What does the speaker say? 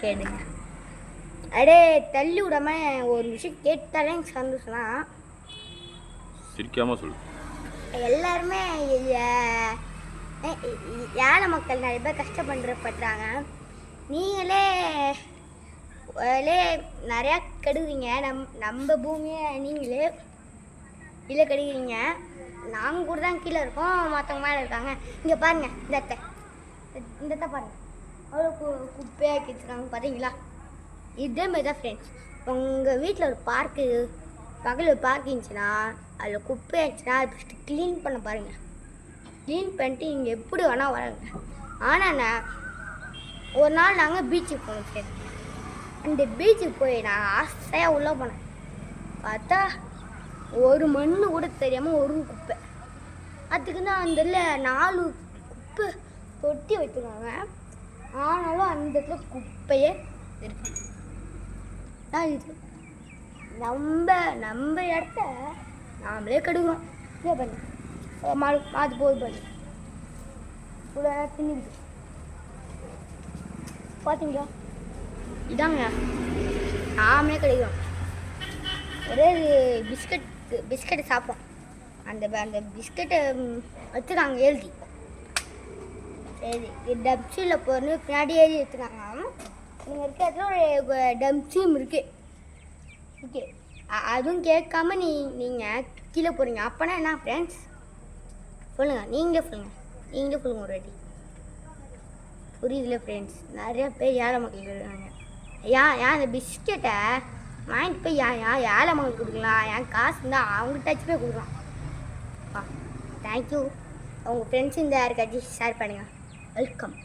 கேளுங்க. அடே தள்ளி விடாம ஒரு விஷயம் கேட்டாலே எனக்கு சந்தோஷம். சிரிக்காம சொல்லு. எல்லாருமே ஏழை மக்கள் நிறைய பேர் கஷ்டப்படுறாங்க. நீங்களே நிறையா கெடுவீங்க. நம்ம பூமியை நீங்களே இல்லை கெடுவீங்க. நாங்கள் கூட தான் கீழே இருக்கோம், மற்றவங்க மேலே இருக்காங்க. இங்கே பாருங்கள், இந்த பாருங்கள், அவ்வளோ குப்பையாக்கி வச்சுருக்காங்க பார்த்தீங்களா? இதே மாதிரி தான் ஃப்ரெண்ட்ஸ். உங்கள் வீட்டில் ஒரு பார்க்கு பகல் ஒரு பார்க் இருந்துச்சுன்னா அதில் குப்பை ஆச்சுன்னா அது ஃபஸ்ட்டு க்ளீன் பண்ண பாருங்கள். க்ளீன் பண்ணிட்டு இங்கே எப்படி வேணால் வராங்க. ஆனால் ஒரு நாள் நாங்கள் பீச்சுக்கு போனோம் ஃப்ரெண்ட்ஸ். அந்த பீச்சுக்கு போய் நான் ஆசையாக உள்ளே போனேன். பார்த்தா ஒரு மண் கூட தெரியாமல் ஒரு குப்பை. அதுக்கு தான் அந்த 4 குப்பை தொட்டி வச்சுருக்காங்க. ஆனாலும் அந்த இடத்துல குப்பையே இருக்கு. இது நம்ம இடத்த நாமளே கெடுக்கிறோம். இதே பண்ணு மாது போது பண்ணு இவ்வளோ தின்னுது பார்த்தீங்களா? இதாங்க நாமளே கெடுக்கிறோம். ஒரே பிஸ்கட்டு சாப்பிட்றோம். அந்த பிஸ்கட்டை வச்சுருக்காங்க எழுதி டப்ஸில் போகிறன்னு பின்னாடி எழுதி வச்சுருக்காங்க. நீங்கள் இருக்க இடத்துல ஒரு டம்ஸியும் இருக்குது. ஓகே, அதுவும் கேட்காம நீங்கள் கீழே போகிறீங்க. அப்போனா என்ன ஃப்ரெண்ட்ஸ் சொல்லுங்கள், நீங்களே சொல்லுங்கள் ஒரு வாட்டி. புரியுதுல ஃப்ரெண்ட்ஸ்? நிறையா பேர் ஏழை மக்கள் இருக்காங்க. ஏன் அந்த பிஸ்கெட்டை வாங்கிட்டு போய் ஏழை மக்கள் கொடுக்கலாம். என் காசு இருந்தால் அவங்கள்ட்டாச்சும் போய் கொடுக்கலாம். தேங்க்யூ. உங்கள் ஃப்ரெண்ட்ஸ் இந்த யாருக்காச்சும் ஷேர் பண்ணுங்கள். வெல்கம்.